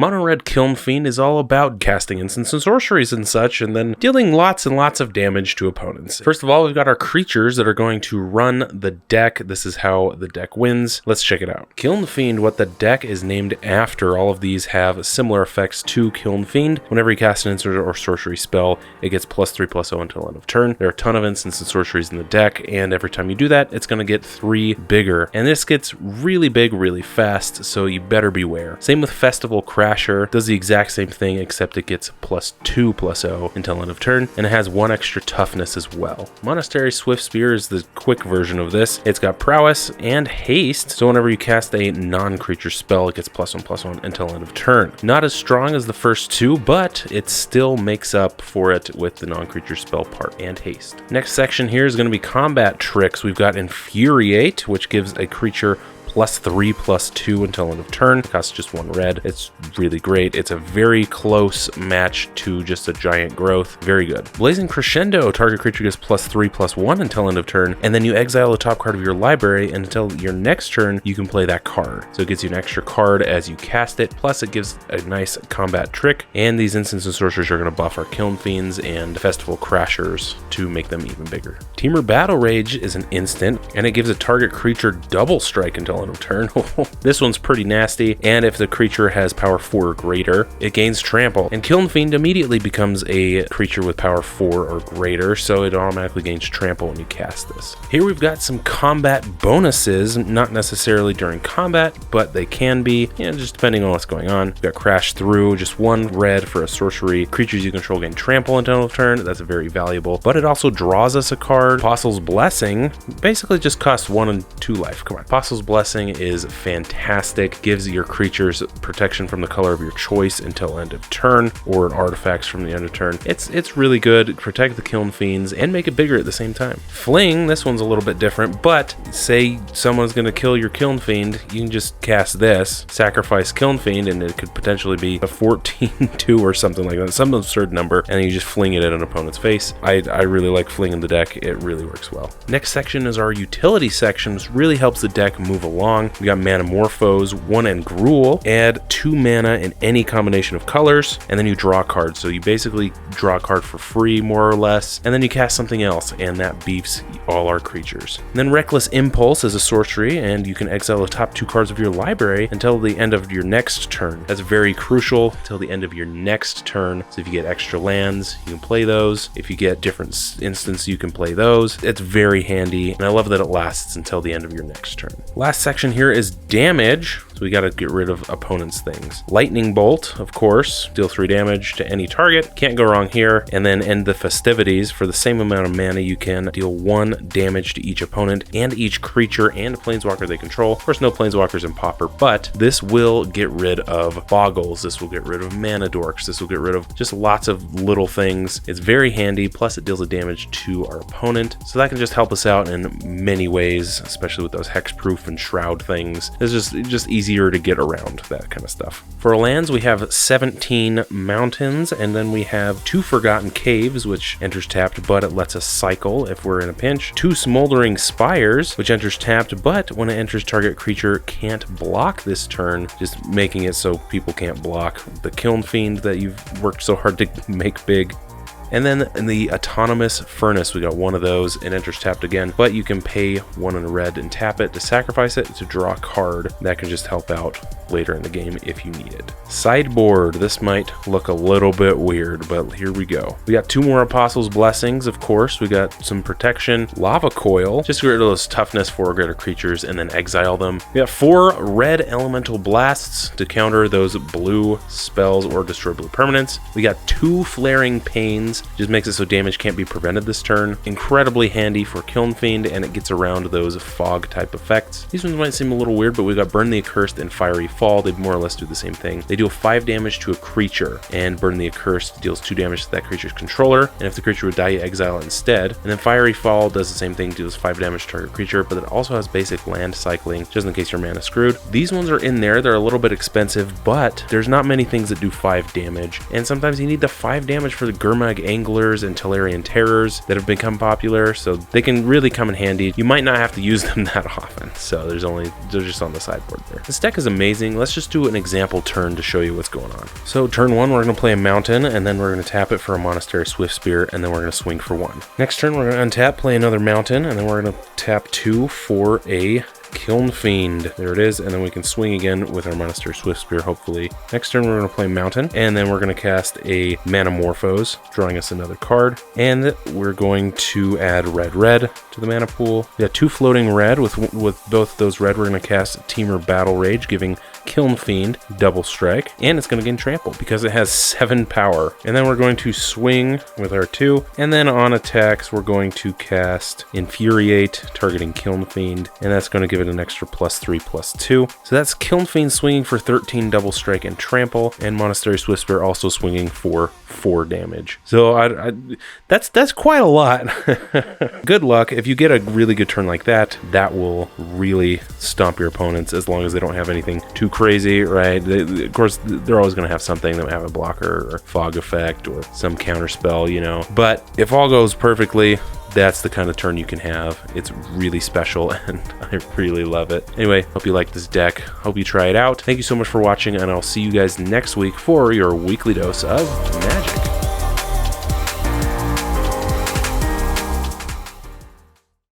Mono red Kiln Fiend is all about casting instants and sorceries and such, and then dealing lots and lots of damage to opponents. First of all, we've got our creatures that are going to run the deck. This is how the deck wins. Let's check it out. Kiln Fiend, what the deck is named after. All of these have similar effects to Kiln Fiend. Whenever you cast an instant or sorcery spell, it gets +3/+0 until end of turn. There are a ton of instants and sorceries in the deck, and every time you do that, it's going to get 3 bigger. And this gets really big really fast, so you better beware. Same with Festival Crasher. Does the exact same thing, except it gets +2/+0 until end of turn, and it has 1 extra toughness as well. Monastery Swift Spear is the quick version of this. It's got prowess and haste, so whenever you cast a non-creature spell, it gets +1/+1 until end of turn. Not as strong as the first 2, but it still makes up for it with the non-creature spell part and haste. Next section here is going to be combat tricks. We've got Infuriate, which gives a creature +3/+2 until end of turn. It costs just 1 red. It's really great. It's a very close match to just a giant growth. Very good. Blazing Crescendo, target creature gets +3/+1 until end of turn, and then you exile the top card of your library, and until your next turn, you can play that card. So it gives you an extra card as you cast it, plus it gives a nice combat trick, and these instants and sorcerers are going to buff our Kiln Fiends and Festival Crashers to make them even bigger. Temur Battle Rage is an instant, and it gives a target creature double strike until end of turn. This one's pretty nasty, and if the creature has power 4 or greater, it gains trample, and Kiln Fiend immediately becomes a creature with power 4 or greater, so it automatically gains trample when you cast this. Here we've got some combat bonuses, not necessarily during combat, but they can be, just depending on what's going on. We've got Crash Through, just 1 red for a sorcery. Creatures you control gain trample until end of turn. That's very valuable, but it also draws us a card. Apostle's Blessing basically just costs 1 and 2 life. Come on. Apostle's Blessing is fantastic. Gives your creatures protection from the color of your choice until end of turn, or artifacts from the end of turn. It's really good. Protect the Kiln Fiends and make it bigger at the same time. Fling, this one's a little bit different, but say someone's going to kill your Kiln Fiend, you can just cast this, sacrifice Kiln Fiend, and it could potentially be a 14/2 or something like that, some absurd number, and then you just fling it at an opponent's face. I really like Fling in the deck. It really works well. Next section is our utility section, which really helps the deck move along. We got Manamorphose, 1 and Gruul. Add 2 mana in any combination of colors, and then you draw cards. So you basically draw a card for free, more or less, and then you cast something else, and that beefs all our creatures. And then Reckless Impulse is a sorcery, and you can exile the top 2 cards of your library until the end of your next turn. That's very crucial, till the end of your next turn. So if you get extra lands, you can play those. If you get different instants, you can play those. It's very handy, and I love that it lasts until the end of your next turn. Last section here is damage. So we got to get rid of opponent's things. Lightning Bolt, of course, deal 3 damage to any target. Can't go wrong here. And then end the festivities. For the same amount of mana, you can deal 1 damage to each opponent and each creature and planeswalker they control. Of course, no planeswalkers in Pauper, but this will get rid of boggles. This will get rid of mana dorks. This will get rid of just lots of little things. It's very handy. Plus, it deals a damage to our opponent. So that can just help us out in many ways, especially with those hexproof and shroud things. It's just easier to get around that kind of stuff. For our lands, we have 17 mountains, and then we have 2 Forgotten Caves, which enters tapped, but it lets us cycle if we're in a pinch. 2 Smoldering Spires, which enters tapped, but when it enters, target creature can't block this turn, just making it so people can't block the Kiln Fiend that you've worked so hard to make big. And then in the Autonomous Furnace, we got 1 of those. It enters tapped again, but you can pay 1 in red and tap it to sacrifice it to draw a card. That can just help out later in the game if you need it. Sideboard, this might look a little bit weird, but here we go. We got 2 more Apostle's Blessings, of course. We got some protection. Lava Coil, just get rid of those toughness 4 greater creatures and then exile them. We got 4 red Elemental Blasts to counter those blue spells or destroy blue permanents. We got 2 Flaring Pains, just makes it so damage can't be prevented this turn. Incredibly handy for Kiln Fiend, and it gets around those fog type effects. These ones might seem a little weird, but we got Burn the Accursed and Fiery Fall. They more or less do the same thing. They deal 5 damage to a creature, and Burn the Accursed deals 2 damage to that creature's controller, and if the creature would die, you exile it instead. And then Fiery Fall does the same thing, deals 5 damage to target creature, but it also has basic land cycling, just in case your mana screwed. These ones are in there. They're a little bit expensive, but there's not many things that do 5 damage, and sometimes you need the 5 damage for the Gurmag Anglers and Tolarian Terrors that have become popular, so they can really come in handy. You might not have to use them that often, so they're just on the sideboard there. This deck is amazing. Let's just do an example turn to show you what's going on. So turn 1, we're going to play a Mountain, and then we're going to tap it for a Monastery Swiftspear, and then we're going to swing for 1. Next turn, we're going to untap, play another Mountain, and then we're going to tap 2 for a Kiln Fiend. There it is, and then we can swing again with our Monastery Swiftspear, hopefully. Next turn, we're going to play Mountain, and then we're going to cast a Manamorphose, drawing us another card, and we're going to add red to the mana pool. We got 2 floating red. With both those red, we're going to cast Teamer Battle Rage, giving Kiln Fiend double strike, and it's going to gain trample because it has 7 power. And then we're going to swing with our 2, and then on attacks, we're going to cast Infuriate, targeting Kiln Fiend, and that's going to give it an extra +3/+2. So that's Kiln Fiend swinging for 13 double strike and trample, and Monastery Swiftspear also swinging for 4 damage. So that's quite a lot. Good luck. If you get a really good turn like that, that will really stomp your opponents, as long as they don't have anything too crazy, right? Of course, they're always going to have something that would have a blocker or fog effect or some counter spell, you know. But if all goes perfectly, that's the kind of turn you can have. It's really special, and I really love it. Anyway, hope you like this deck. Hope you try it out. Thank you so much for watching, and I'll see you guys next week for your weekly dose of magic.